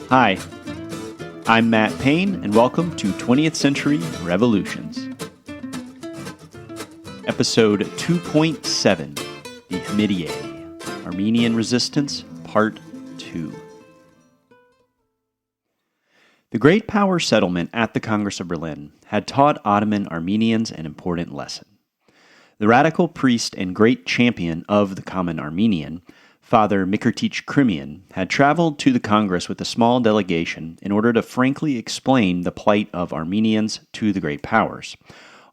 Hi, I'm Matt Payne, and welcome to 20th Century Revolutions. Episode 2.7, The Hamidiye, Armenian Resistance, Part 2. The Great Power settlement at the Congress of Berlin had taught Ottoman Armenians an important lesson. The radical priest and great champion of the common Armenian, Father Mikirtich Krimian, had traveled to the Congress with a small delegation in order to frankly explain the plight of Armenians to the great powers,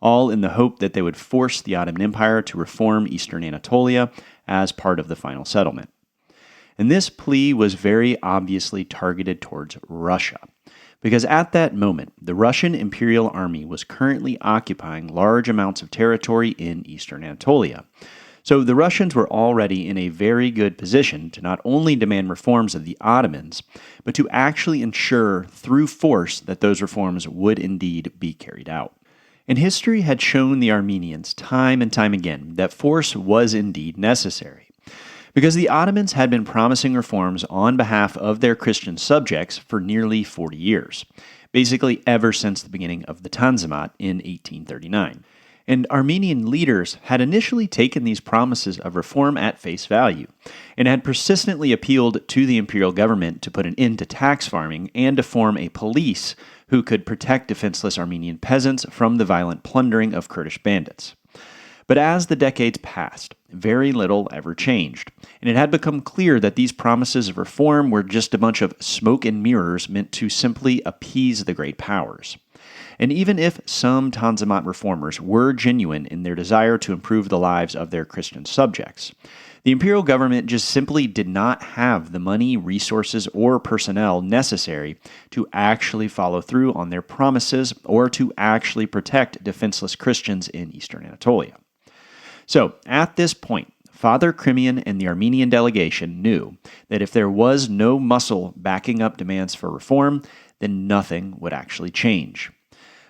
all in the hope that they would force the Ottoman Empire to reform Eastern Anatolia as part of the final settlement. And this plea was very obviously targeted towards Russia, because at that moment, the Russian Imperial Army was currently occupying large amounts of territory in Eastern Anatolia. So the Russians were already in a very good position to not only demand reforms of the Ottomans, but to actually ensure through force that those reforms would indeed be carried out. And history had shown the Armenians time and time again that force was indeed necessary, because the Ottomans had been promising reforms on behalf of their Christian subjects for nearly 40 years, basically ever since the beginning of the Tanzimat in 1839. And Armenian leaders had initially taken these promises of reform at face value, and had persistently appealed to the imperial government to put an end to tax farming and to form a police who could protect defenseless Armenian peasants from the violent plundering of Kurdish bandits. But as the decades passed, very little ever changed, and it had become clear that these promises of reform were just a bunch of smoke and mirrors meant to simply appease the great powers. And even if some Tanzimat reformers were genuine in their desire to improve the lives of their Christian subjects, the imperial government just simply did not have the money, resources, or personnel necessary to actually follow through on their promises or to actually protect defenseless Christians in Eastern Anatolia. So, at this point, Father Krimian and the Armenian delegation knew that if there was no muscle backing up demands for reform, then nothing would actually change.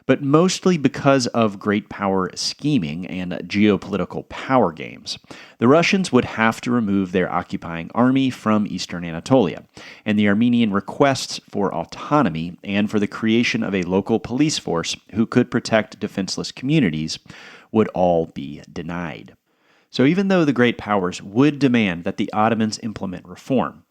But mostly because of great power scheming and geopolitical power games, the Russians would have to remove their occupying army from Eastern Anatolia, and the Armenian requests for autonomy and for the creation of a local police force who could protect defenseless communities would all be denied. So even though the great powers would demand that the Ottomans implement reform,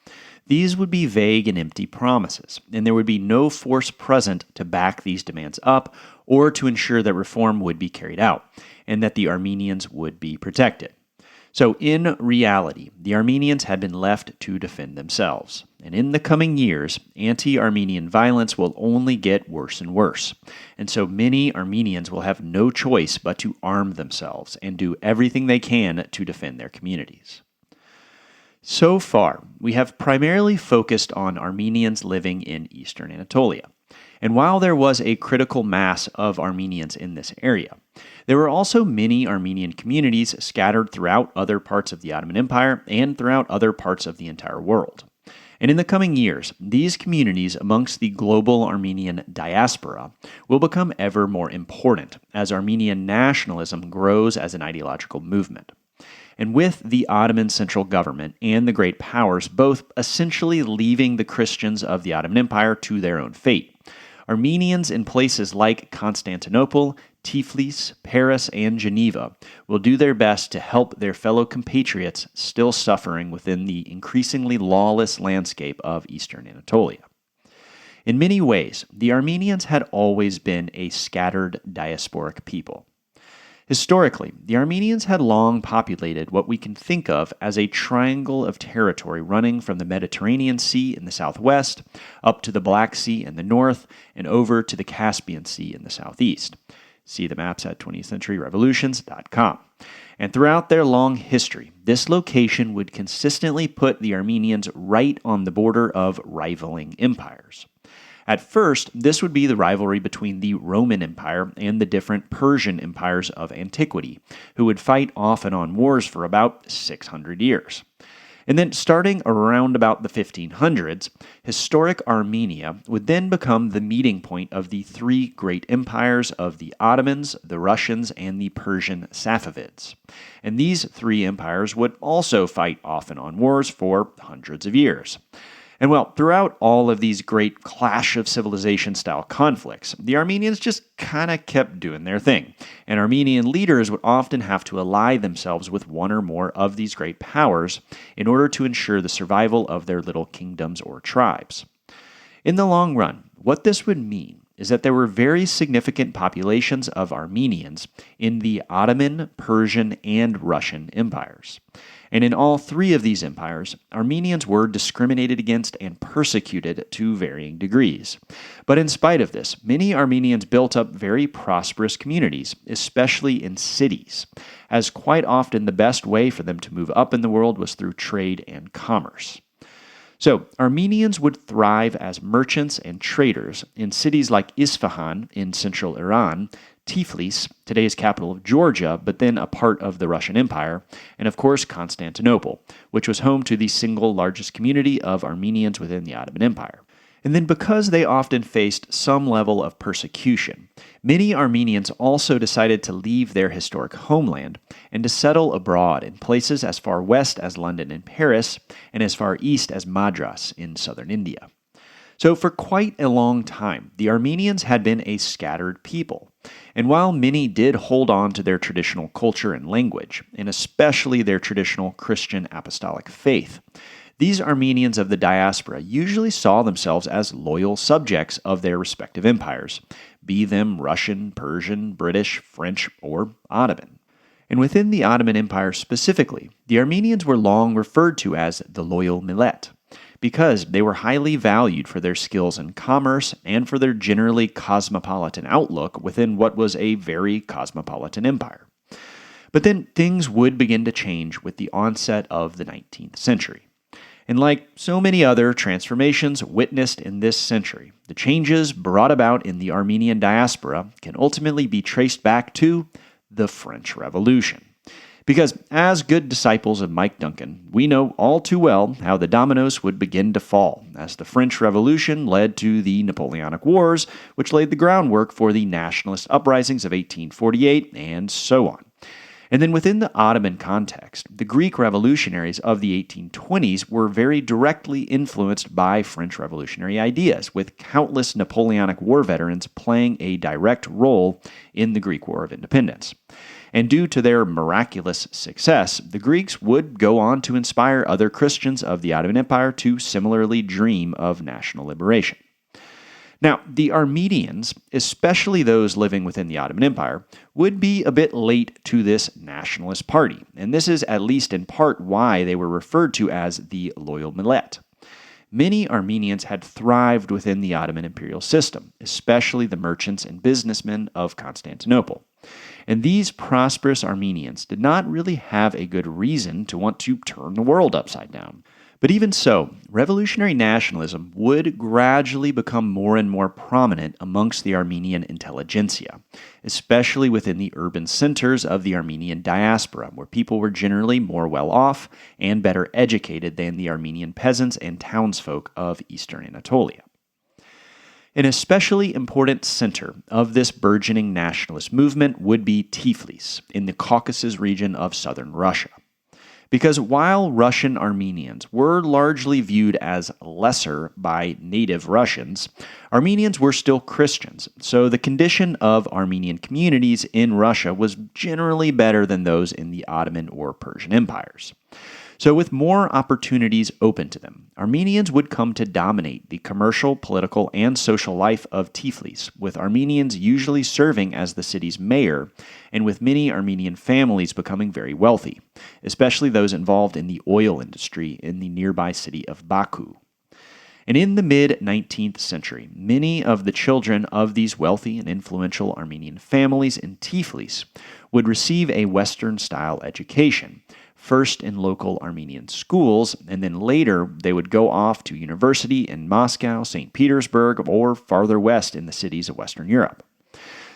these would be vague and empty promises, and there would be no force present to back these demands up or to ensure that reform would be carried out, and that the Armenians would be protected. So in reality, the Armenians had been left to defend themselves, and in the coming years, anti-Armenian violence will only get worse and worse, and so many Armenians will have no choice but to arm themselves and do everything they can to defend their communities. So far, we have primarily focused on Armenians living in Eastern Anatolia. And while there was a critical mass of Armenians in this area, there were also many Armenian communities scattered throughout other parts of the Ottoman Empire and throughout other parts of the entire world. And in the coming years, these communities amongst the global Armenian diaspora will become ever more important as Armenian nationalism grows as an ideological movement. And with the Ottoman central government and the great powers both essentially leaving the Christians of the Ottoman Empire to their own fate, Armenians in places like Constantinople, Tiflis, Paris, and Geneva will do their best to help their fellow compatriots still suffering within the increasingly lawless landscape of Eastern Anatolia. In many ways, the Armenians had always been a scattered diasporic people. Historically, the Armenians had long populated what we can think of as a triangle of territory running from the Mediterranean Sea in the southwest, up to the Black Sea in the north, and over to the Caspian Sea in the southeast. See the maps at 20thCenturyRevolutions.com. And throughout their long history, this location would consistently put the Armenians right on the border of rivaling empires. At first, this would be the rivalry between the Roman Empire and the different Persian empires of antiquity, who would fight off and on wars for about 600 years. And then starting around about the 1500s, historic Armenia would then become the meeting point of the three great empires of the Ottomans, the Russians, and the Persian Safavids. And these three empires would also fight off and on wars for hundreds of years. And well, throughout all of these great clash of civilization style conflicts, the Armenians just kind of kept doing their thing. And Armenian leaders would often have to ally themselves with one or more of these great powers in order to ensure the survival of their little kingdoms or tribes. In the long run, what this would mean is that there were very significant populations of Armenians in the Ottoman, Persian, and Russian empires. And in all three of these empires, Armenians were discriminated against and persecuted to varying degrees. But in spite of this, many Armenians built up very prosperous communities, especially in cities, as quite often the best way for them to move up in the world was through trade and commerce. So, Armenians would thrive as merchants and traders in cities like Isfahan in central Iran, Tiflis, today's capital of Georgia, but then a part of the Russian Empire, and of course Constantinople, which was home to the single largest community of Armenians within the Ottoman Empire. And then because they often faced some level of persecution, many Armenians also decided to leave their historic homeland and to settle abroad in places as far west as London and Paris, and as far east as Madras in southern India. So for quite a long time, the Armenians had been a scattered people. And while many did hold on to their traditional culture and language, and especially their traditional Christian apostolic faith, these Armenians of the diaspora usually saw themselves as loyal subjects of their respective empires, be them Russian, Persian, British, French, or Ottoman. And within the Ottoman Empire specifically, the Armenians were long referred to as the loyal millet, because they were highly valued for their skills in commerce and for their generally cosmopolitan outlook within what was a very cosmopolitan empire. But then things would begin to change with the onset of the 19th century. And like so many other transformations witnessed in this century, the changes brought about in the Armenian diaspora can ultimately be traced back to the French Revolution. Because as good disciples of Mike Duncan, we know all too well how the dominoes would begin to fall as the French Revolution led to the Napoleonic Wars, which laid the groundwork for the nationalist uprisings of 1848, and so on. And then within the Ottoman context, the Greek revolutionaries of the 1820s were very directly influenced by French revolutionary ideas, with countless Napoleonic War veterans playing a direct role in the Greek War of Independence. And due to their miraculous success, the Greeks would go on to inspire other Christians of the Ottoman Empire to similarly dream of national liberation. Now, the Armenians, especially those living within the Ottoman Empire, would be a bit late to this nationalist party, and this is at least in part why they were referred to as the loyal millet. Many Armenians had thrived within the Ottoman imperial system, especially the merchants and businessmen of Constantinople. And these prosperous Armenians did not really have a good reason to want to turn the world upside down. But even so, revolutionary nationalism would gradually become more and more prominent amongst the Armenian intelligentsia, especially within the urban centers of the Armenian diaspora, where people were generally more well-off and better educated than the Armenian peasants and townsfolk of eastern Anatolia. An especially important center of this burgeoning nationalist movement would be Tiflis, in the Caucasus region of southern Russia. Because while Russian Armenians were largely viewed as lesser by native Russians, Armenians were still Christians, so the condition of Armenian communities in Russia was generally better than those in the Ottoman or Persian empires. So with more opportunities open to them, Armenians would come to dominate the commercial, political, and social life of Tiflis, with Armenians usually serving as the city's mayor, and with many Armenian families becoming very wealthy, especially those involved in the oil industry in the nearby city of Baku. And in the mid-19th century, many of the children of these wealthy and influential Armenian families in Tiflis would receive a Western-style education, first in local Armenian schools, and then later they would go off to university in Moscow, St. Petersburg, or farther west in the cities of Western Europe.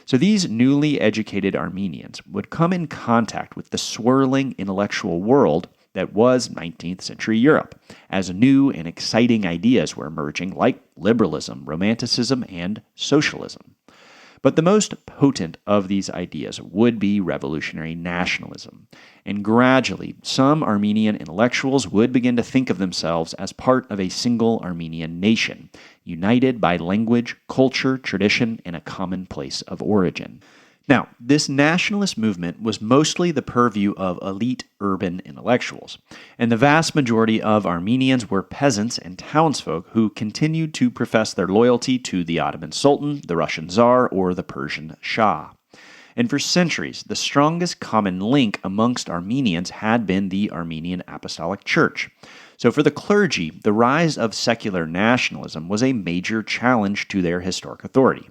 So these newly educated Armenians would come in contact with the swirling intellectual world that was 19th century Europe, as new and exciting ideas were emerging like liberalism, romanticism, and socialism. But the most potent of these ideas would be revolutionary nationalism. And gradually, some Armenian intellectuals would begin to think of themselves as part of a single Armenian nation, united by language, culture, tradition, and a common place of origin. Now, this nationalist movement was mostly the purview of elite urban intellectuals, and the vast majority of Armenians were peasants and townsfolk who continued to profess their loyalty to the Ottoman Sultan, the Russian Tsar, or the Persian Shah. And for centuries, the strongest common link amongst Armenians had been the Armenian Apostolic Church. So for the clergy, the rise of secular nationalism was a major challenge to their historic authority.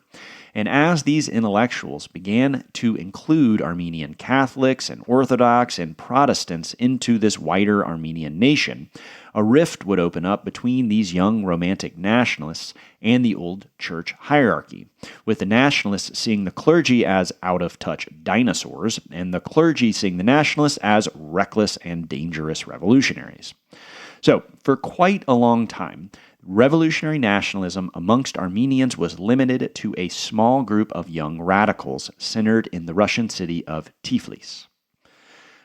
And as these intellectuals began to include Armenian Catholics and Orthodox and Protestants into this wider Armenian nation, a rift would open up between these young romantic nationalists and the old church hierarchy, with the nationalists seeing the clergy as out-of-touch dinosaurs, and the clergy seeing the nationalists as reckless and dangerous revolutionaries. So, for quite a long time, revolutionary nationalism amongst Armenians was limited to a small group of young radicals centered in the Russian city of Tiflis.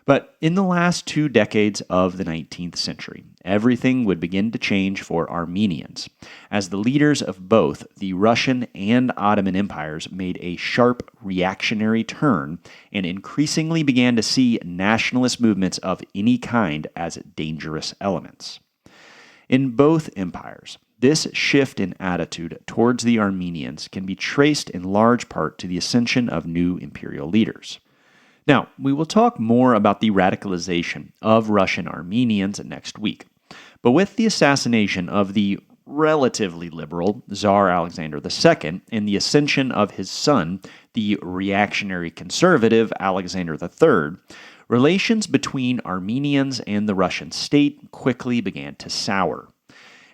But in the last 2 decades of the 19th century, everything would begin to change for Armenians, as the leaders of both the Russian and Ottoman empires made a sharp reactionary turn and increasingly began to see nationalist movements of any kind as dangerous elements. In both empires, this shift in attitude towards the Armenians can be traced in large part to the ascension of new imperial leaders. Now, we will talk more about the radicalization of Russian Armenians next week. But with the assassination of the relatively liberal Tsar Alexander II and the ascension of his son, the reactionary conservative Alexander III, relations between Armenians and the Russian state quickly began to sour.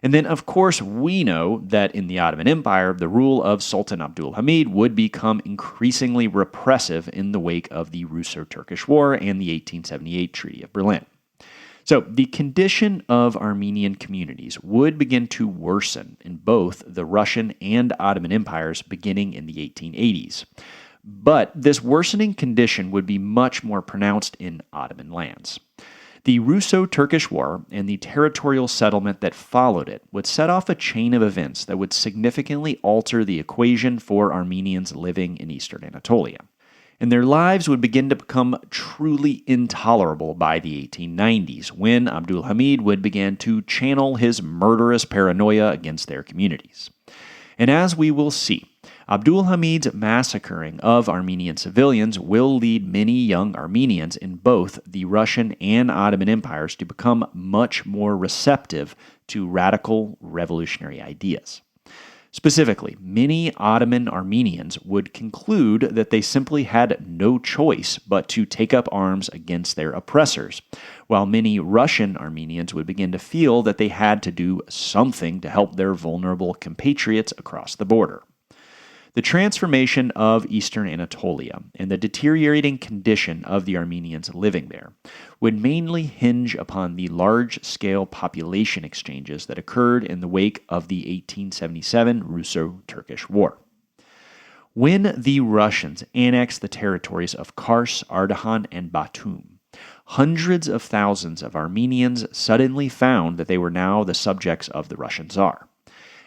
And then, of course, we know that in the Ottoman Empire, the rule of Sultan Abdulhamid would become increasingly repressive in the wake of the Russo-Turkish War and the 1878 Treaty of Berlin. So, the condition of Armenian communities would begin to worsen in both the Russian and Ottoman empires beginning in the 1880s. But this worsening condition would be much more pronounced in Ottoman lands. The Russo-Turkish War and the territorial settlement that followed it would set off a chain of events that would significantly alter the equation for Armenians living in eastern Anatolia. And their lives would begin to become truly intolerable by the 1890s, when Abdulhamid would begin to channel his murderous paranoia against their communities. And as we will see, Abdulhamid's massacring of Armenian civilians will lead many young Armenians in both the Russian and Ottoman empires to become much more receptive to radical revolutionary ideas. Specifically, many Ottoman Armenians would conclude that they simply had no choice but to take up arms against their oppressors, while many Russian Armenians would begin to feel that they had to do something to help their vulnerable compatriots across the border. The transformation of eastern Anatolia and the deteriorating condition of the Armenians living there would mainly hinge upon the large-scale population exchanges that occurred in the wake of the 1877 Russo-Turkish War. When the Russians annexed the territories of Kars, Ardahan, and Batum, hundreds of thousands of Armenians suddenly found that they were now the subjects of the Russian Tsar.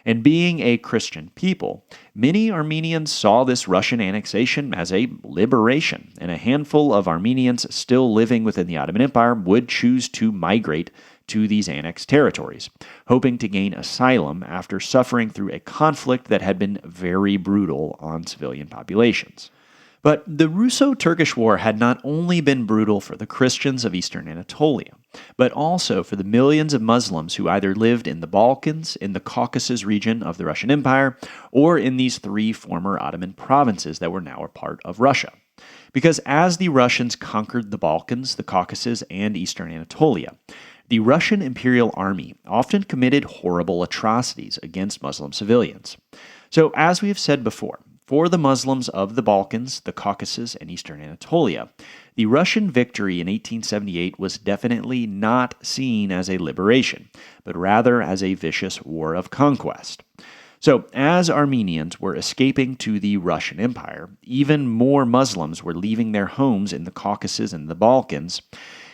And being a Christian people, many Armenians saw this Russian annexation as a liberation, and a handful of Armenians still living within the Ottoman Empire would choose to migrate to these annexed territories, hoping to gain asylum after suffering through a conflict that had been very brutal on civilian populations. But the Russo-Turkish War had not only been brutal for the Christians of eastern Anatolia, but also for the millions of Muslims who either lived in the Balkans, in the Caucasus region of the Russian Empire, or in these 3 former Ottoman provinces that were now a part of Russia. Because as the Russians conquered the Balkans, the Caucasus, and eastern Anatolia, the Russian Imperial Army often committed horrible atrocities against Muslim civilians. So, as we have said before, for the Muslims of the Balkans, the Caucasus, and eastern Anatolia, the Russian victory in 1878 was definitely not seen as a liberation, but rather as a vicious war of conquest. So, as Armenians were escaping to the Russian Empire, even more Muslims were leaving their homes in the Caucasus and the Balkans,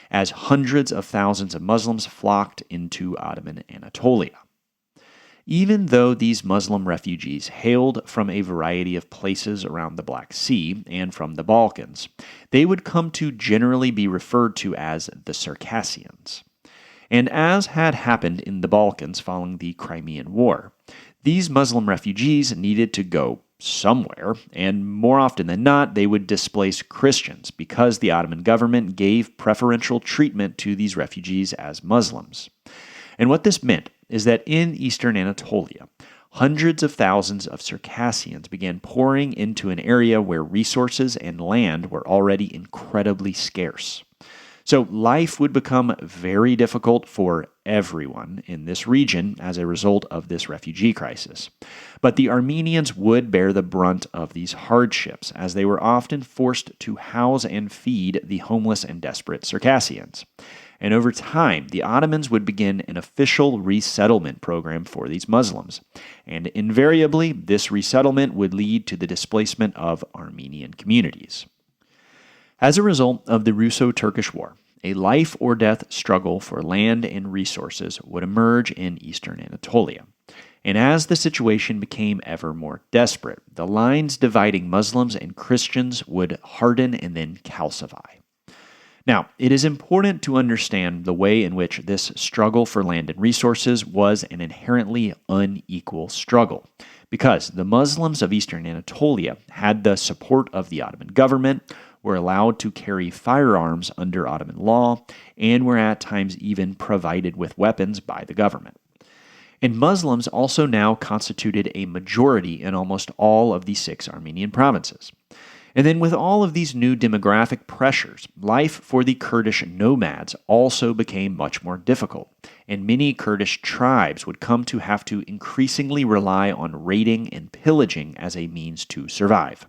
as hundreds of thousands of Muslims flocked into Ottoman Anatolia. Even though these Muslim refugees hailed from a variety of places around the Black Sea and from the Balkans, they would come to generally be referred to as the Circassians. And as had happened in the Balkans following the Crimean War, these Muslim refugees needed to go somewhere, and more often than not, they would displace Christians because the Ottoman government gave preferential treatment to these refugees as Muslims. And what this meant is that in eastern Anatolia, hundreds of thousands of Circassians began pouring into an area where resources and land were already incredibly scarce. So life would become very difficult for everyone in this region as a result of this refugee crisis. But the Armenians would bear the brunt of these hardships, as they were often forced to house and feed the homeless and desperate Circassians. And over time, the Ottomans would begin an official resettlement program for these Muslims. And invariably, this resettlement would lead to the displacement of Armenian communities. As a result of the Russo-Turkish War, a life-or-death struggle for land and resources would emerge in eastern Anatolia. And as the situation became ever more desperate, the lines dividing Muslims and Christians would harden and then calcify. Now, it is important to understand the way in which this struggle for land and resources was an inherently unequal struggle, because the Muslims of eastern Anatolia had the support of the Ottoman government, were allowed to carry firearms under Ottoman law, and were at times even provided with weapons by the government. And Muslims also now constituted a majority in almost all of the 6 Armenian provinces. And then with all of these new demographic pressures, life for the Kurdish nomads also became much more difficult, and many Kurdish tribes would come to have to increasingly rely on raiding and pillaging as a means to survive.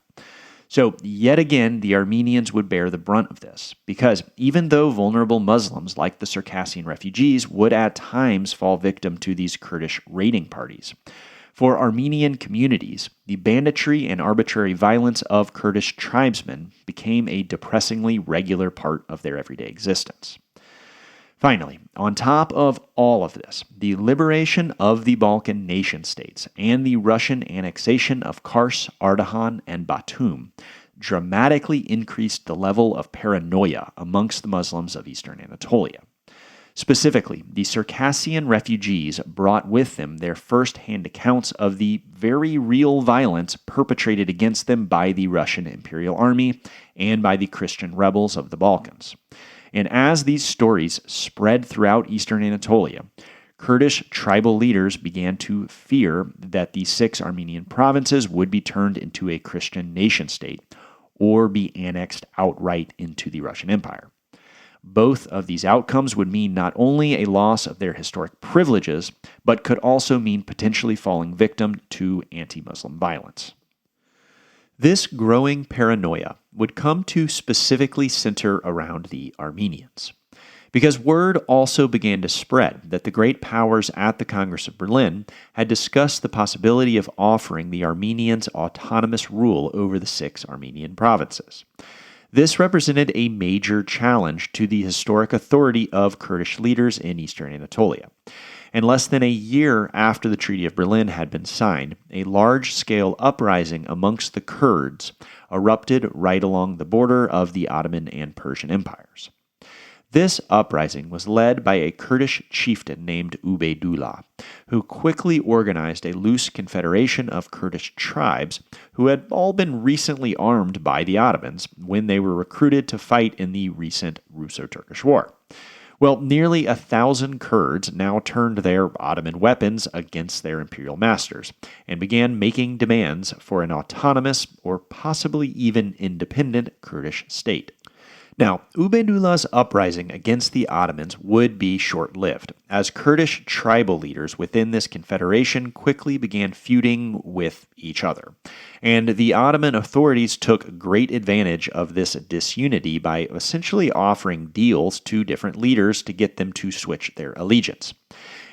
So, yet again, the Armenians would bear the brunt of this, because even though vulnerable Muslims like the Circassian refugees would at times fall victim to these Kurdish raiding parties, for Armenian communities, the banditry and arbitrary violence of Kurdish tribesmen became a depressingly regular part of their everyday existence. Finally, on top of all of this, the liberation of the Balkan nation-states and the Russian annexation of Kars, Ardahan, and Batum dramatically increased the level of paranoia amongst the Muslims of eastern Anatolia. Specifically, the Circassian refugees brought with them their first-hand accounts of the very real violence perpetrated against them by the Russian Imperial Army and by the Christian rebels of the Balkans. And as these stories spread throughout eastern Anatolia, Kurdish tribal leaders began to fear that the 6 Armenian provinces would be turned into a Christian nation-state or be annexed outright into the Russian Empire. Both of these outcomes would mean not only a loss of their historic privileges, but could also mean potentially falling victim to anti-Muslim violence. This growing paranoia would come to specifically center around the Armenians, because word also began to spread that the great powers at the Congress of Berlin had discussed the possibility of offering the Armenians autonomous rule over the 6 Armenian provinces. This represented a major challenge to the historic authority of Kurdish leaders in eastern Anatolia. And less than a year after the Treaty of Berlin had been signed, a large-scale uprising amongst the Kurds erupted right along the border of the Ottoman and Persian empires. This uprising was led by a Kurdish chieftain named Ubeydullah, who quickly organized a loose confederation of Kurdish tribes who had all been recently armed by the Ottomans when they were recruited to fight in the recent Russo-Turkish War. Well, nearly 1,000 Kurds now turned their Ottoman weapons against their imperial masters and began making demands for an autonomous or possibly even independent Kurdish state. Now, Ubeydullah's uprising against the Ottomans would be short-lived, as Kurdish tribal leaders within this confederation quickly began feuding with each other. And the Ottoman authorities took great advantage of this disunity by essentially offering deals to different leaders to get them to switch their allegiance.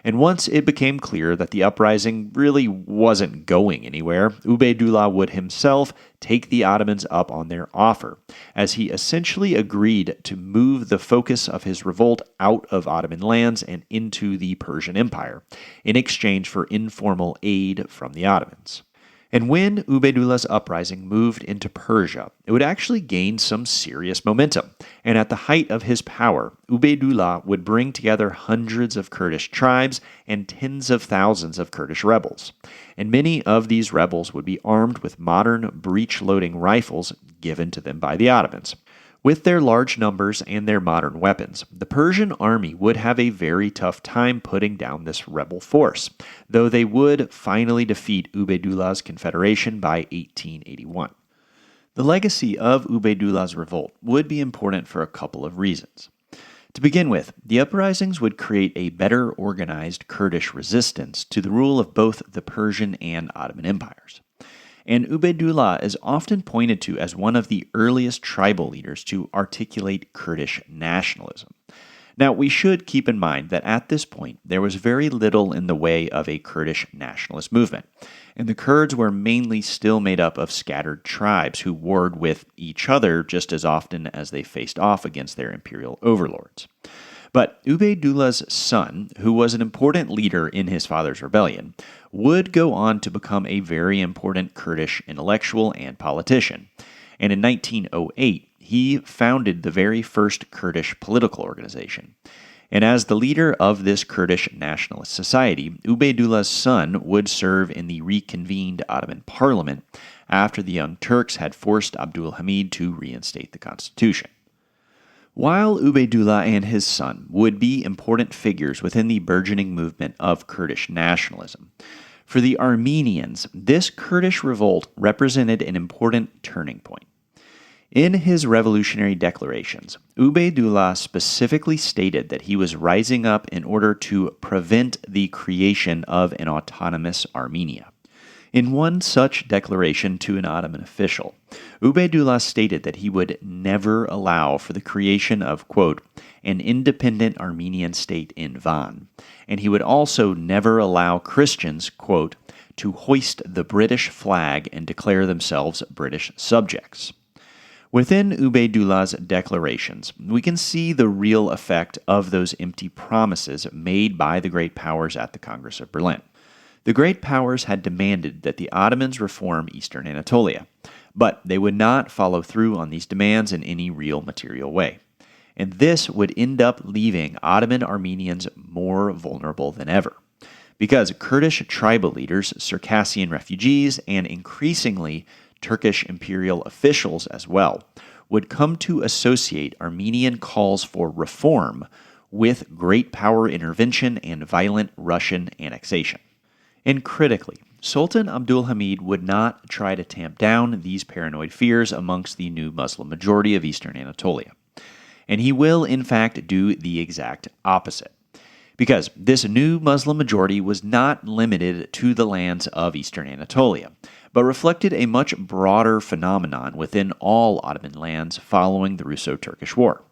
And once it became clear that the uprising really wasn't going anywhere, Ubaydullah would himself take the Ottomans up on their offer, as he essentially agreed to move the focus of his revolt out of Ottoman lands and into the Persian Empire, in exchange for informal aid from the Ottomans. And when Ubaydullah's uprising moved into Persia, it would actually gain some serious momentum. And at the height of his power, Ubaydullah would bring together hundreds of Kurdish tribes and tens of thousands of Kurdish rebels. And many of these rebels would be armed with modern breech-loading rifles given to them by the Ottomans. With their large numbers and their modern weapons, the Persian army would have a very tough time putting down this rebel force, though they would finally defeat Ubaydullah's confederation by 1881. The legacy of Ubeydullah's revolt would be important for a couple of reasons. To begin with, the uprisings would create a better organized Kurdish resistance to the rule of both the Persian and Ottoman empires. And Ubaydullah is often pointed to as one of the earliest tribal leaders to articulate Kurdish nationalism. Now, we should keep in mind that at this point, there was very little in the way of a Kurdish nationalist movement, and the Kurds were mainly still made up of scattered tribes who warred with each other just as often as they faced off against their imperial overlords. But Ubeydullah's son, who was an important leader in his father's rebellion, would go on to become a very important Kurdish intellectual and politician. And in 1908, he founded the very first Kurdish political organization. And as the leader of this Kurdish nationalist society, Ubeydullah's son would serve in the reconvened Ottoman parliament after the Young Turks had forced Abdulhamid to reinstate the constitution. While Ubaydullah and his son would be important figures within the burgeoning movement of Kurdish nationalism, for the Armenians, this Kurdish revolt represented an important turning point. In his revolutionary declarations, Ubaydullah specifically stated that he was rising up in order to prevent the creation of an autonomous Armenia. In one such declaration to an Ottoman official, Ubaydullah stated that he would never allow for the creation of, quote, an independent Armenian state in Van, and he would also never allow Christians, quote, to hoist the British flag and declare themselves British subjects. Within Ubeydullah's declarations, we can see the real effect of those empty promises made by the great powers at the Congress of Berlin. The great powers had demanded that the Ottomans reform Eastern Anatolia, but they would not follow through on these demands in any real material way. And this would end up leaving Ottoman Armenians more vulnerable than ever, because Kurdish tribal leaders, Circassian refugees, and increasingly Turkish imperial officials as well, would come to associate Armenian calls for reform with great power intervention and violent Russian annexation. And critically, Sultan Abdulhamid would not try to tamp down these paranoid fears amongst the new Muslim majority of Eastern Anatolia. And he will, in fact, do the exact opposite. Because this new Muslim majority was not limited to the lands of Eastern Anatolia, but reflected a much broader phenomenon within all Ottoman lands following the Russo-Turkish War.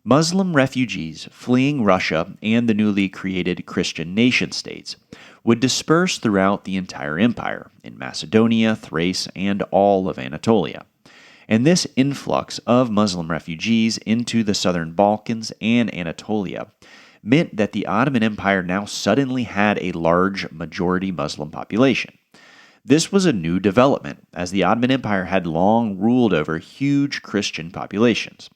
Muslim refugees fleeing Russia and the newly created Christian nation-states would disperse throughout the entire empire, in Macedonia, Thrace, and all of Anatolia. And this influx of Muslim refugees into the southern Balkans and Anatolia meant that the Ottoman Empire now suddenly had a large majority Muslim population. This was a new development, as the Ottoman Empire had long ruled over huge Christian populations.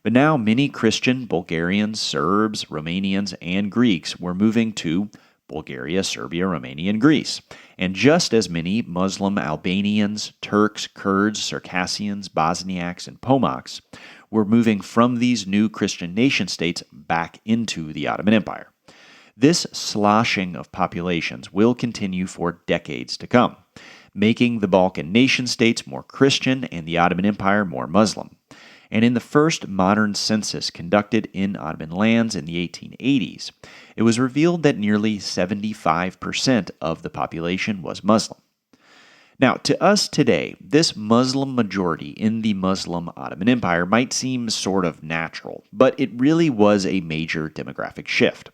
But now many Christian Bulgarians, Serbs, Romanians, and Greeks were moving to Bulgaria, Serbia, Romania, and Greece, and just as many Muslim Albanians, Turks, Kurds, Circassians, Bosniaks, and Pomaks were moving from these new Christian nation-states back into the Ottoman Empire. This sloshing of populations will continue for decades to come, making the Balkan nation-states more Christian and the Ottoman Empire more Muslim. And in the first modern census conducted in Ottoman lands in the 1880s, it was revealed that nearly 75% of the population was Muslim. Now, to us today, this Muslim majority in the Muslim Ottoman Empire might seem sort of natural, but it really was a major demographic shift.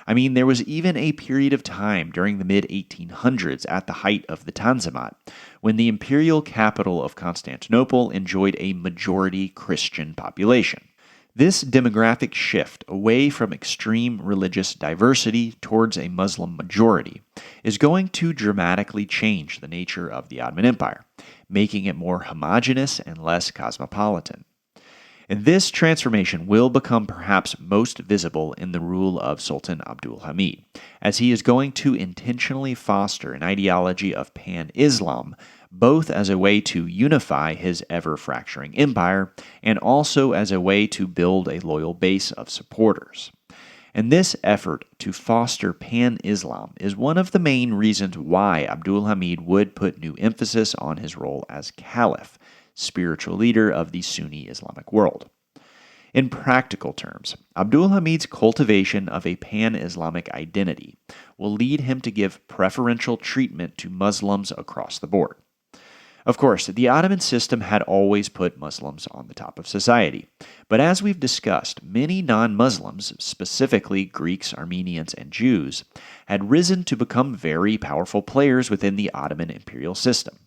I mean, there was even a period of time during the mid-1800s at the height of the Tanzimat when the imperial capital of Constantinople enjoyed a majority Christian population. This demographic shift away from extreme religious diversity towards a Muslim majority is going to dramatically change the nature of the Ottoman Empire, making it more homogeneous and less cosmopolitan. And this transformation will become perhaps most visible in the rule of Sultan Abdulhamid, as he is going to intentionally foster an ideology of pan-Islam, both as a way to unify his ever-fracturing empire and also as a way to build a loyal base of supporters. And this effort to foster pan-Islam is one of the main reasons why Abdulhamid would put new emphasis on his role as caliph, spiritual leader of the Sunni Islamic world. In practical terms, Abdulhamid's cultivation of a pan-Islamic identity will lead him to give preferential treatment to Muslims across the board. Of course, the Ottoman system had always put Muslims on the top of society, but as we've discussed, many non-Muslims, specifically Greeks, Armenians, and Jews, had risen to become very powerful players within the Ottoman imperial system.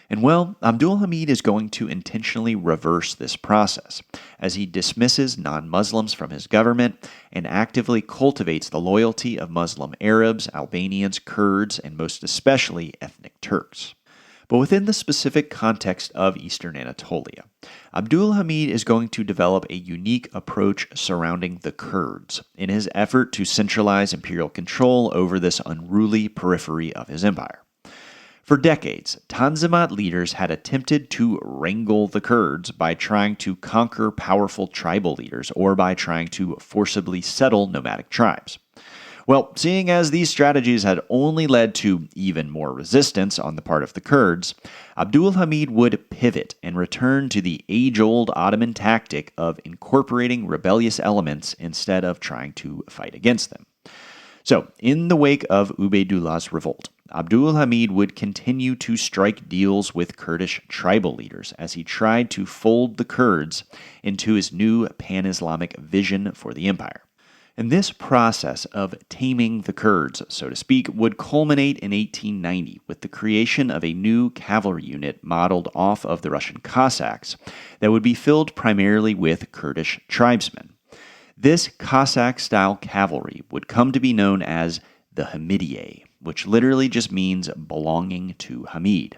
And well, Abdulhamid is going to intentionally reverse this process, as he dismisses non-Muslims from his government and actively cultivates the loyalty of Muslim Arabs, Albanians, Kurds, and most especially ethnic Turks. But within the specific context of Eastern Anatolia, Abdulhamid is going to develop a unique approach surrounding the Kurds in his effort to centralize imperial control over this unruly periphery of his empire. For decades, Tanzimat leaders had attempted to wrangle the Kurds by trying to conquer powerful tribal leaders or by trying to forcibly settle nomadic tribes. Well, seeing as these strategies had only led to even more resistance on the part of the Kurds, Abdulhamid would pivot and return to the age-old Ottoman tactic of incorporating rebellious elements instead of trying to fight against them. So, in the wake of Ubeydullah's revolt, Abdulhamid would continue to strike deals with Kurdish tribal leaders as he tried to fold the Kurds into his new pan-Islamic vision for the empire. And this process of taming the Kurds, so to speak, would culminate in 1890 with the creation of a new cavalry unit modeled off of the Russian Cossacks that would be filled primarily with Kurdish tribesmen. This Cossack-style cavalry would come to be known as the Hamidiye, which literally just means belonging to Hamid.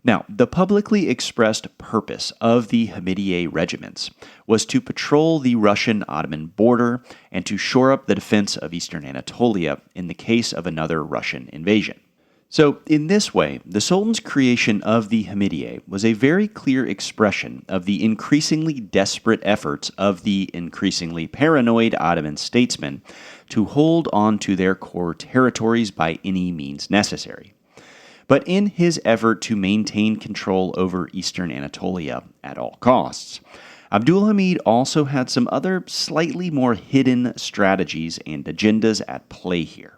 Now, the publicly expressed purpose of the Hamidiye regiments was to patrol the Russian-Ottoman border and to shore up the defense of Eastern Anatolia in the case of another Russian invasion. So, in this way, the Sultan's creation of the Hamidiye was a very clear expression of the increasingly desperate efforts of the increasingly paranoid Ottoman statesmen to hold on to their core territories by any means necessary. But in his effort to maintain control over Eastern Anatolia at all costs, Abdulhamid also had some other slightly more hidden strategies and agendas at play here.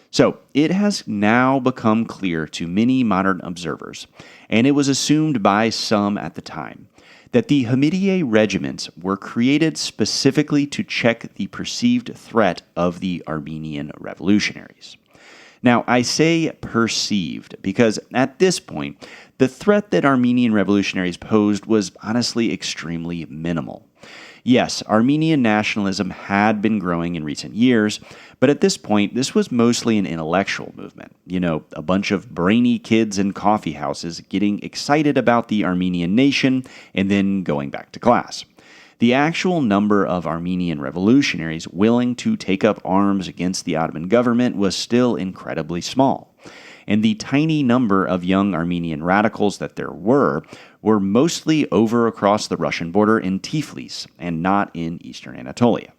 So, it has now become clear to many modern observers, and it was assumed by some at the time, that the Hamidiye regiments were created specifically to check the perceived threat of the Armenian revolutionaries. Now, I say perceived because at this point, the threat that Armenian revolutionaries posed was honestly extremely minimal. Yes, Armenian nationalism had been growing in recent years, but at this point, this was mostly an intellectual movement. You know, a bunch of brainy kids in coffee houses getting excited about the Armenian nation and then going back to class. The actual number of Armenian revolutionaries willing to take up arms against the Ottoman government was still incredibly small. And the tiny number of young Armenian radicals that there were mostly over across the Russian border in Tiflis and not in Eastern Anatolia.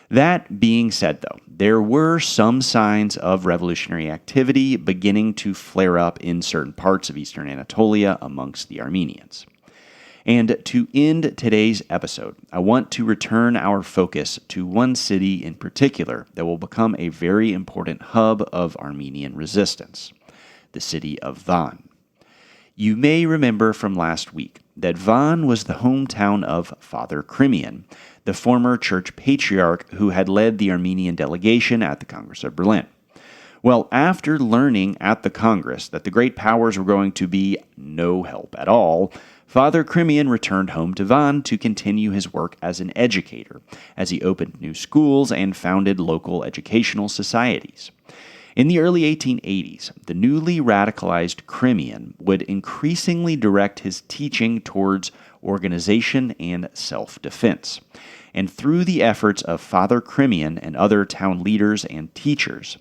That being said, though, there were some signs of revolutionary activity beginning to flare up in certain parts of Eastern Anatolia amongst the Armenians. And to end today's episode, I want to return our focus to one city in particular that will become a very important hub of Armenian resistance, the city of Van. You may remember from last week that Van was the hometown of Father Krimian, the former church patriarch who had led the Armenian delegation at the Congress of Berlin. Well, after learning at the Congress that the great powers were going to be no help at all, Father Krimian returned home to Van to continue his work as an educator, as he opened new schools and founded local educational societies. In the early 1880s, the newly radicalized Krimian would increasingly direct his teaching towards organization and self-defense. And through the efforts of Father Krimian and other town leaders and teachers,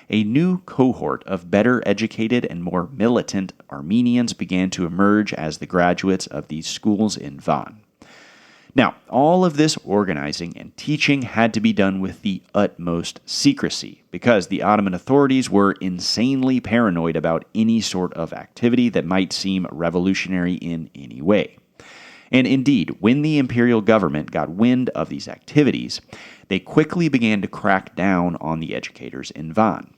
a new cohort of better educated and more militant Armenians began to emerge as the graduates of these schools in Van. Now, all of this organizing and teaching had to be done with the utmost secrecy because the Ottoman authorities were insanely paranoid about any sort of activity that might seem revolutionary in any way. And indeed, when the imperial government got wind of these activities, they quickly began to crack down on the educators in Van.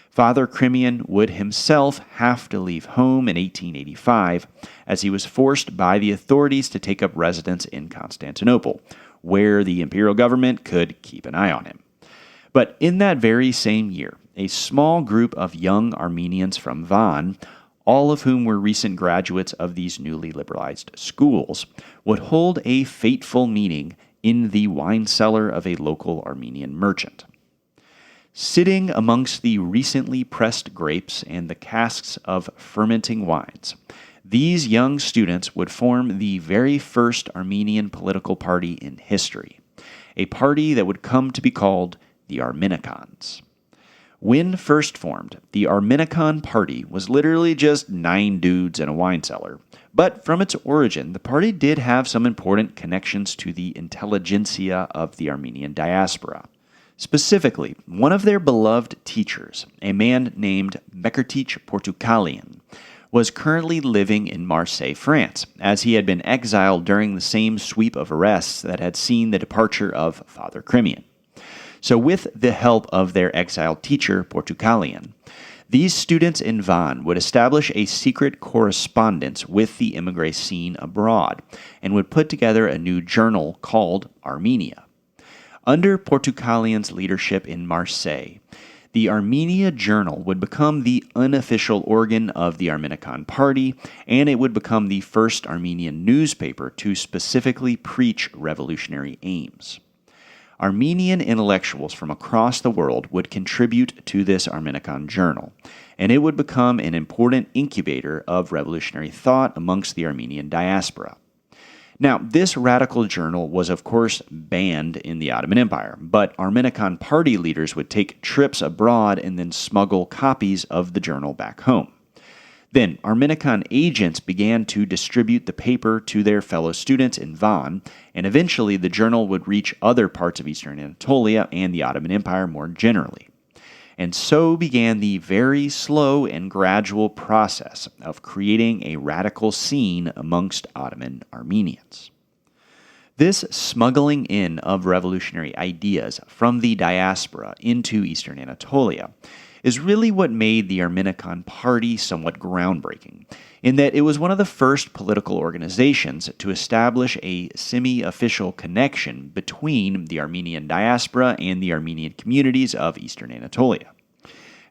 Father Krimian would himself have to leave home in 1885 as he was forced by the authorities to take up residence in Constantinople, where the imperial government could keep an eye on him. But in that very same year, a small group of young Armenians from Van, all of whom were recent graduates of these newly liberalized schools, would hold a fateful meeting in the wine cellar of a local Armenian merchant. Sitting amongst the recently pressed grapes and the casks of fermenting wines, these young students would form the very first Armenian political party in history, a party that would come to be called the Armenicans. When first formed, the Armenicon party was literally just 9 dudes in a wine cellar, but from its origin, the party did have some important connections to the intelligentsia of the Armenian diaspora. Specifically, one of their beloved teachers, a man named Mekirtich Portucalian, was currently living in Marseille, France, as he had been exiled during the same sweep of arrests that had seen the departure of Father Krimian. So with the help of their exiled teacher, Portucalian, these students in Van would establish a secret correspondence with the émigré scene abroad and would put together a new journal called Armenia. Under Portucalian's leadership in Marseille, the Armenia Journal would become the unofficial organ of the Armenicon Party, and it would become the first Armenian newspaper to specifically preach revolutionary aims. Armenian intellectuals from across the world would contribute to this Armenicon Journal, and it would become an important incubator of revolutionary thought amongst the Armenian diaspora. Now, this radical journal was, of course, banned in the Ottoman Empire, but Armenicon party leaders would take trips abroad and then smuggle copies of the journal back home. Then, Armenicon agents began to distribute the paper to their fellow students in Van, and eventually the journal would reach other parts of eastern Anatolia and the Ottoman Empire more generally. And so began the very slow and gradual process of creating a radical scene amongst Ottoman Armenians. This smuggling in of revolutionary ideas from the diaspora into eastern Anatolia is really what made the Armenicon Party somewhat groundbreaking, in that it was one of the first political organizations to establish a semi-official connection between the Armenian diaspora and the Armenian communities of eastern Anatolia.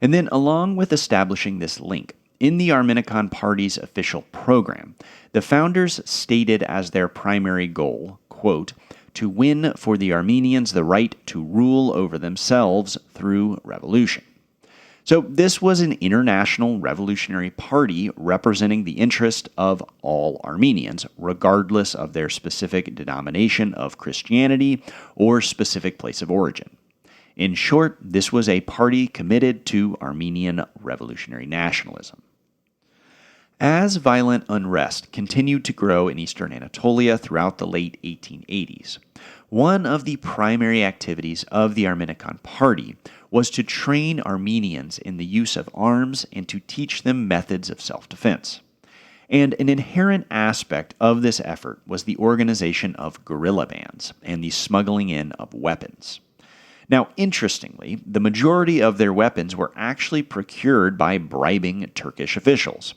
And then, along with establishing this link, in the Armenicon Party's official program, the founders stated as their primary goal, quote, to win for the Armenians the right to rule over themselves through revolution. So this was an international revolutionary party representing the interest of all Armenians, regardless of their specific denomination of Christianity or specific place of origin. In short, this was a party committed to Armenian revolutionary nationalism. As violent unrest continued to grow in eastern Anatolia throughout the late 1880s, one of the primary activities of the Armenicon Party was to train Armenians in the use of arms and to teach them methods of self-defense. And an inherent aspect of this effort was the organization of guerrilla bands and the smuggling in of weapons. Now, interestingly, the majority of their weapons were actually procured by bribing Turkish officials.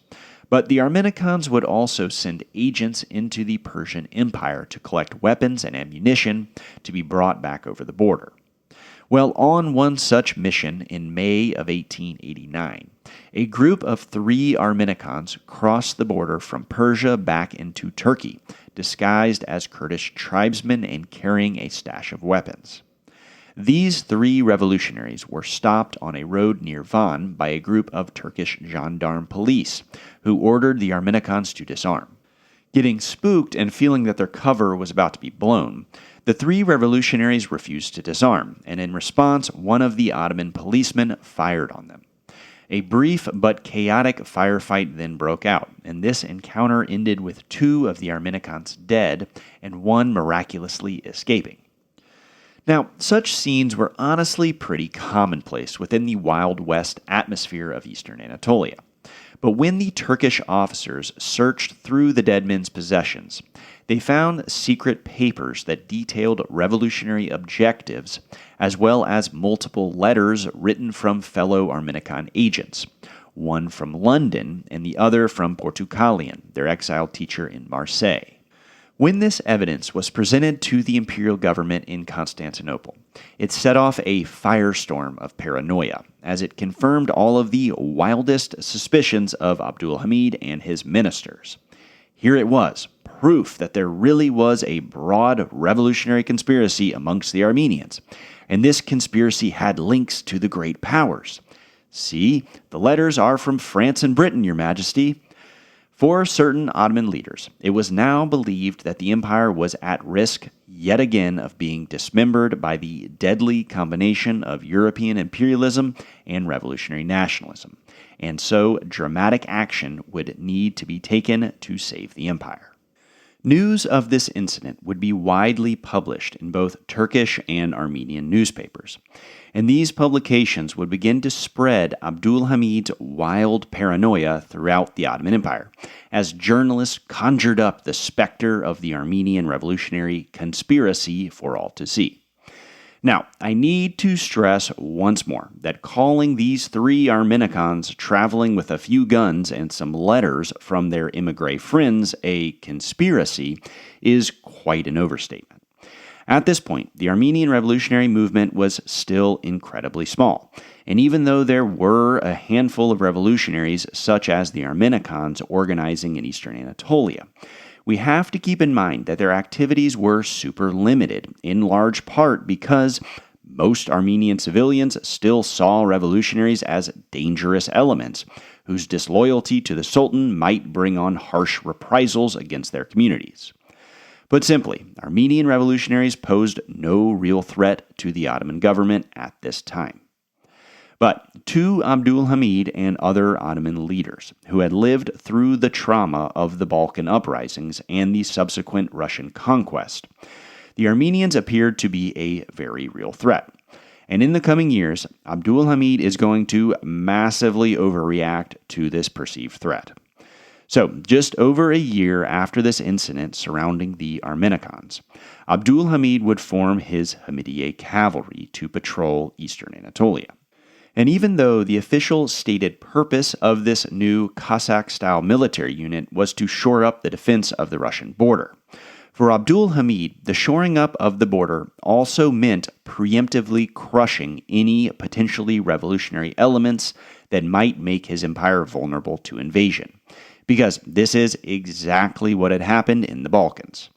But the Armenicans would also send agents into the Persian Empire to collect weapons and ammunition to be brought back over the border. Well, on one such mission in May of 1889, a group of 3 Armenicans crossed the border from Persia back into Turkey, disguised as Kurdish tribesmen and carrying a stash of weapons. These 3 revolutionaries were stopped on a road near Van by a group of Turkish gendarme police, who ordered the Armenicans to disarm. Getting spooked and feeling that their cover was about to be blown, the 3 revolutionaries refused to disarm, and in response, one of the Ottoman policemen fired on them. A brief but chaotic firefight then broke out, and this encounter ended with 2 of the Armenicans dead and 1 miraculously escaping. Now, such scenes were honestly pretty commonplace within the Wild West atmosphere of eastern Anatolia. But when the Turkish officers searched through the dead men's possessions, they found secret papers that detailed revolutionary objectives, as well as multiple letters written from fellow Armenican agents, one from London and the other from Portucalian, their exiled teacher in Marseille. When this evidence was presented to the imperial government in Constantinople, it set off a firestorm of paranoia, as it confirmed all of the wildest suspicions of Abdulhamid and his ministers. Here it was, proof that there really was a broad revolutionary conspiracy amongst the Armenians, and this conspiracy had links to the great powers. See, the letters are from France and Britain, Your Majesty. For certain Ottoman leaders, it was now believed that the empire was at risk yet again of being dismembered by the deadly combination of European imperialism and revolutionary nationalism, and so dramatic action would need to be taken to save the empire. News of this incident would be widely published in both Turkish and Armenian newspapers, and these publications would begin to spread Abdulhamid's wild paranoia throughout the Ottoman Empire, as journalists conjured up the specter of the Armenian revolutionary conspiracy for all to see. Now, I need to stress once more that calling these 3 Armenicans traveling with a few guns and some letters from their emigre friends a conspiracy is quite an overstatement. At this point, the Armenian revolutionary movement was still incredibly small, and even though there were a handful of revolutionaries such as the Armenicans organizing in eastern Anatolia, we have to keep in mind that their activities were super limited, in large part because most Armenian civilians still saw revolutionaries as dangerous elements, whose disloyalty to the Sultan might bring on harsh reprisals against their communities. Put simply, Armenian revolutionaries posed no real threat to the Ottoman government at this time. But to Abdulhamid and other Ottoman leaders who had lived through the trauma of the Balkan uprisings and the subsequent Russian conquest, the Armenians appeared to be a very real threat. And in the coming years, Abdulhamid is going to massively overreact to this perceived threat. So, just over a year after this incident surrounding the Armenicans, Abdulhamid would form his Hamidiye cavalry to patrol eastern Anatolia. And even though the official stated purpose of this new Cossack-style military unit was to shore up the defense of the Russian border, for Abdulhamid, the shoring up of the border also meant preemptively crushing any potentially revolutionary elements that might make his empire vulnerable to invasion, because this is exactly what had happened in the Balkans.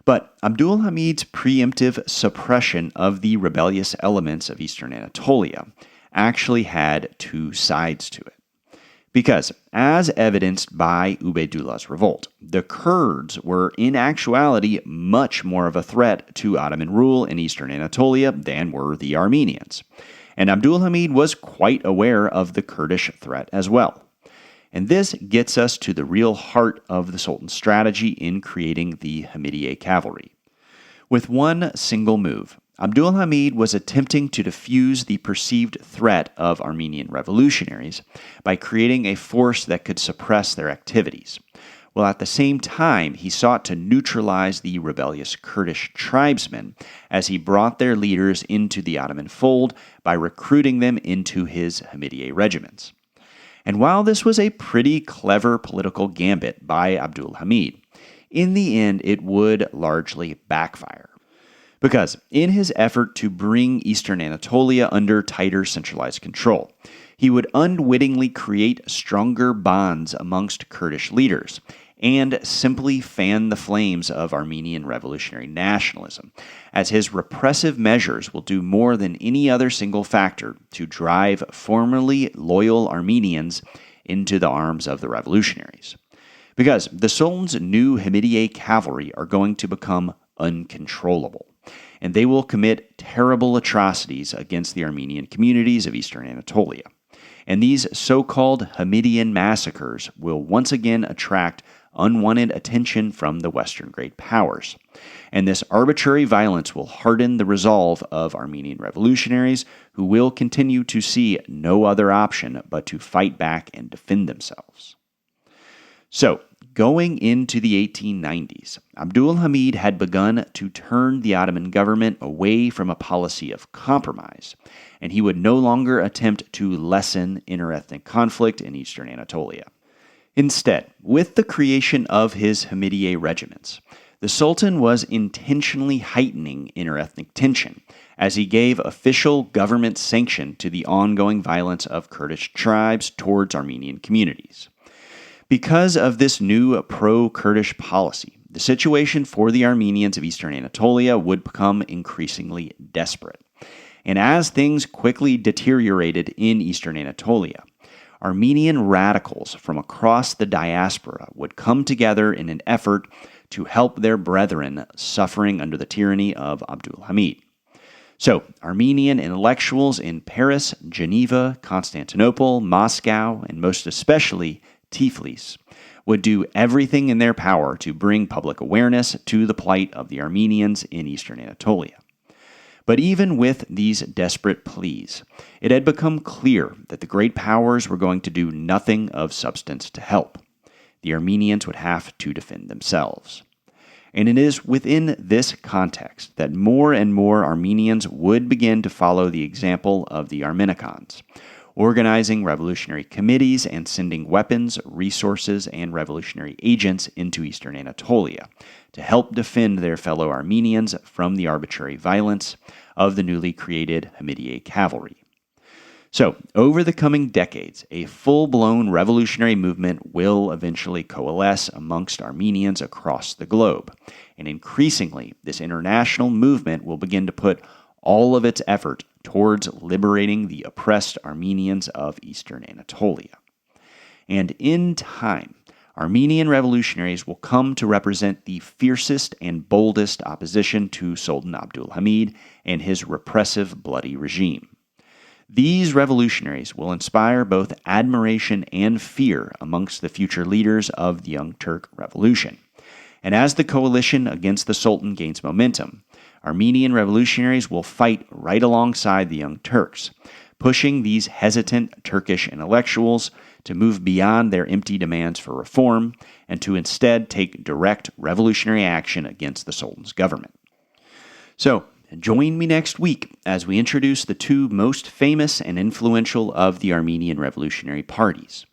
But Abdulhamid's preemptive suppression of the rebellious elements of eastern Anatolia actually had 2 sides to it. Because, as evidenced by Ubeydullah's revolt, the Kurds were in actuality much more of a threat to Ottoman rule in eastern Anatolia than were the Armenians. And Abdulhamid was quite aware of the Kurdish threat as well. And this gets us to the real heart of the Sultan's strategy in creating the Hamidiye cavalry. With one single move, Abdulhamid was attempting to defuse the perceived threat of Armenian revolutionaries by creating a force that could suppress their activities, while at the same time he sought to neutralize the rebellious Kurdish tribesmen as he brought their leaders into the Ottoman fold by recruiting them into his Hamidiye regiments. And while this was a pretty clever political gambit by Abdulhamid, in the end it would largely backfire. Because in his effort to bring Eastern Anatolia under tighter centralized control, he would unwittingly create stronger bonds amongst Kurdish leaders and simply fan the flames of Armenian revolutionary nationalism, as his repressive measures will do more than any other single factor to drive formerly loyal Armenians into the arms of the revolutionaries. Because the Sultan's new Hamidiye cavalry are going to become uncontrollable, and they will commit terrible atrocities against the Armenian communities of Eastern Anatolia. And these so-called Hamidian massacres will once again attract unwanted attention from the Western great powers. And this arbitrary violence will harden the resolve of Armenian revolutionaries who will continue to see no other option but to fight back and defend themselves. So, going into the 1890s, Abdulhamid had begun to turn the Ottoman government away from a policy of compromise, and he would no longer attempt to lessen interethnic conflict in Eastern Anatolia. Instead, with the creation of his Hamidiye regiments, the Sultan was intentionally heightening interethnic tension as he gave official government sanction to the ongoing violence of Kurdish tribes towards Armenian communities. Because of this new pro-Kurdish policy, the situation for the Armenians of Eastern Anatolia would become increasingly desperate. And as things quickly deteriorated in Eastern Anatolia, Armenian radicals from across the diaspora would come together in an effort to help their brethren suffering under the tyranny of Abdulhamid. So, Armenian intellectuals in Paris, Geneva, Constantinople, Moscow, and most especially Tiflis would do everything in their power to bring public awareness to the plight of the Armenians in Eastern Anatolia. But even with these desperate pleas, it had become clear that the great powers were going to do nothing of substance to help. The Armenians would have to defend themselves. And it is within this context that more and more Armenians would begin to follow the example of the Armenicons, organizing revolutionary committees and sending weapons, resources, and revolutionary agents into Eastern Anatolia to help defend their fellow Armenians from the arbitrary violence of the newly created Hamidiye cavalry. So, over the coming decades, a full-blown revolutionary movement will eventually coalesce amongst Armenians across the globe, and increasingly, this international movement will begin to put all of its effort towards liberating the oppressed Armenians of Eastern Anatolia. And in time, Armenian revolutionaries will come to represent the fiercest and boldest opposition to Sultan Abdulhamid and his repressive, bloody regime. These revolutionaries will inspire both admiration and fear amongst the future leaders of the Young Turk Revolution. And as the coalition against the Sultan gains momentum, Armenian revolutionaries will fight right alongside the Young Turks, pushing these hesitant Turkish intellectuals to move beyond their empty demands for reform and to instead take direct revolutionary action against the Sultan's government. So, join me next week as we introduce the two most famous and influential of the Armenian revolutionary parties,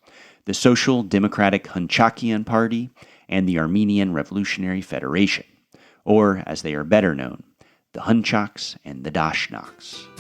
the Social Democratic Hunchakian Party and the Armenian Revolutionary Federation, or as they are better known, the Hunchaks and the Dashnaks.